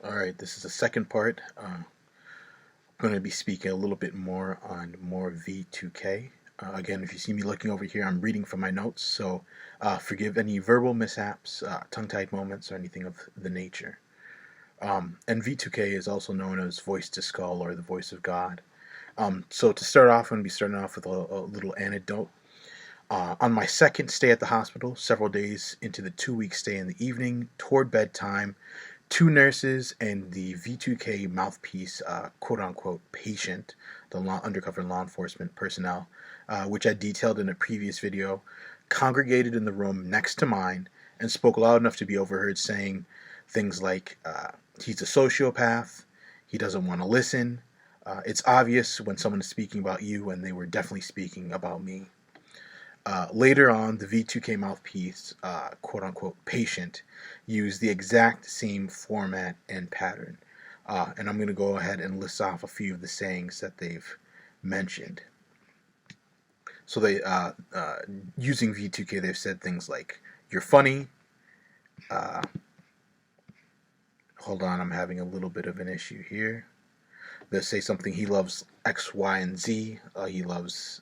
Alright, this is the second part. I'm going to be speaking a little bit more on more V2K. Again, if you see me looking over here, I'm reading from my notes, so forgive any verbal mishaps, tongue-tied moments, or anything of the nature. And V2K is also known as voice to skull or the voice of God. So to start off, I'm going to be starting off with a little anecdote. On my second stay at the hospital, several days into the 2-week stay in the evening, toward bedtime, two nurses and the V2K mouthpiece, quote-unquote, patient, the undercover law enforcement personnel, which I detailed in a previous video, congregated in the room next to mine and spoke loud enough to be overheard saying things like, he's a sociopath, he doesn't want to listen, it's obvious when someone is speaking about you, and they were definitely speaking about me. Later on, the V2K mouthpiece, quote-unquote, patient, used the exact same format and pattern. And I'm going to go ahead and list off a few of the sayings that they've mentioned. So they, using V2K, they've said things like, you're funny. Hold on, I'm having a little bit of an issue here. They'll say something, he loves X, Y, and Z. He loves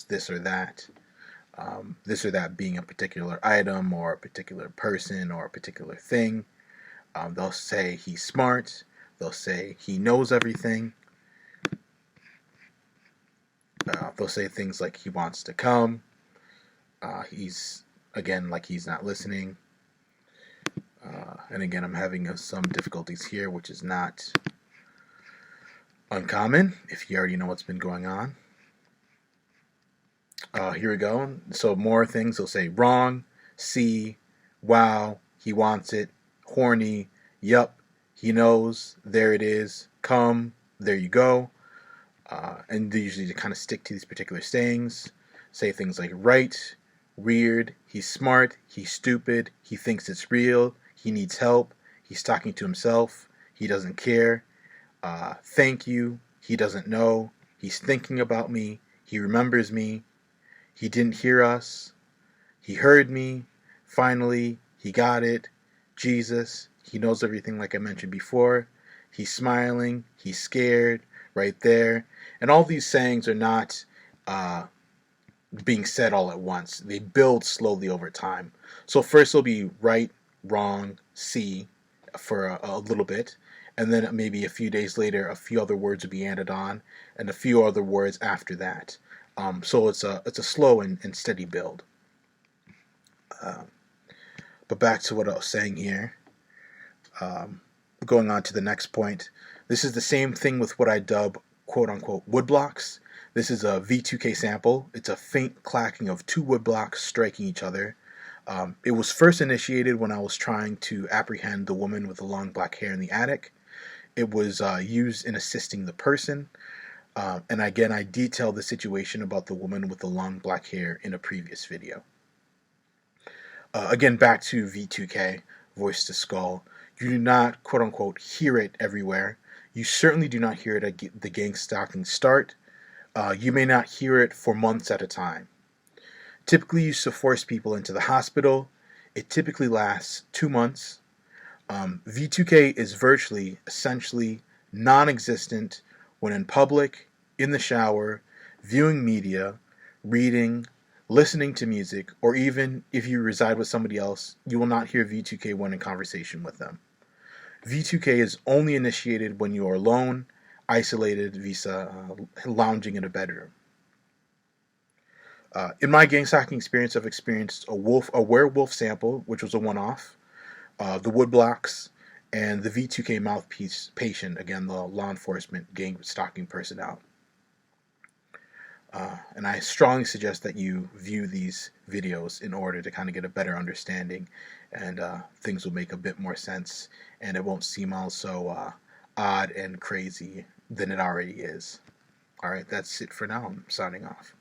this or that. This or that being a particular item or a particular person or a particular thing. They'll say he's smart. They'll say he knows everything. They'll say things like he wants to come. He's, again, like he's not listening. And again, I'm having some difficulties here, which is not uncommon if you already know what's been going on. Here we go. So more things. They'll say wrong, see, wow, he wants it, horny, yup, he knows, there it is, come, there you go. And they usually kind of stick to these particular sayings. Say things like right, weird, he's smart, he's stupid, he thinks it's real, he needs help, he's talking to himself, he doesn't care, thank you, he doesn't know, he's thinking about me, he remembers me, he didn't hear us, he heard me, finally, he got it, Jesus, he knows everything like I mentioned before, he's smiling, he's scared, right there. And all these sayings are not being said all at once. They build slowly over time. So first it'll be right, wrong, see for a little bit, and then maybe a few days later a few other words will be added on, and a few other words after that. So it's a slow and steady build. But back to what I was saying here. Going on to the next point. This is the same thing with what I dub quote-unquote woodblocks. This is a V2K sample. It's a faint clacking of two woodblocks striking each other. It was first initiated when I was trying to apprehend the woman with the long black hair in the attic. It was used in assisting the person. And again, I detailed the situation about the woman with the long black hair in a previous video. Again, back to V2K, voice to skull. You do not, quote-unquote, hear it everywhere. You certainly do not hear it at the Gangstalking start. You may not hear it for months at a time. Typically used to force people into the hospital. It typically lasts 2 months. V2K is virtually, essentially, non-existent when in public, in the shower, viewing media, reading, listening to music, or even if you reside with somebody else, you will not hear V2K when in conversation with them. V2K is only initiated when you are alone, isolated, lounging in a bedroom. In my Gangstalking experience, I've experienced a werewolf sample, which was a one-off, the woodblocks, and the V2K mouthpiece patient, again, the law enforcement Gangstalking personnel. And I strongly suggest that you view these videos in order to kind of get a better understanding, and things will make a bit more sense, and it won't seem all so odd and crazy than it already is. Alright, that's it for now. I'm signing off.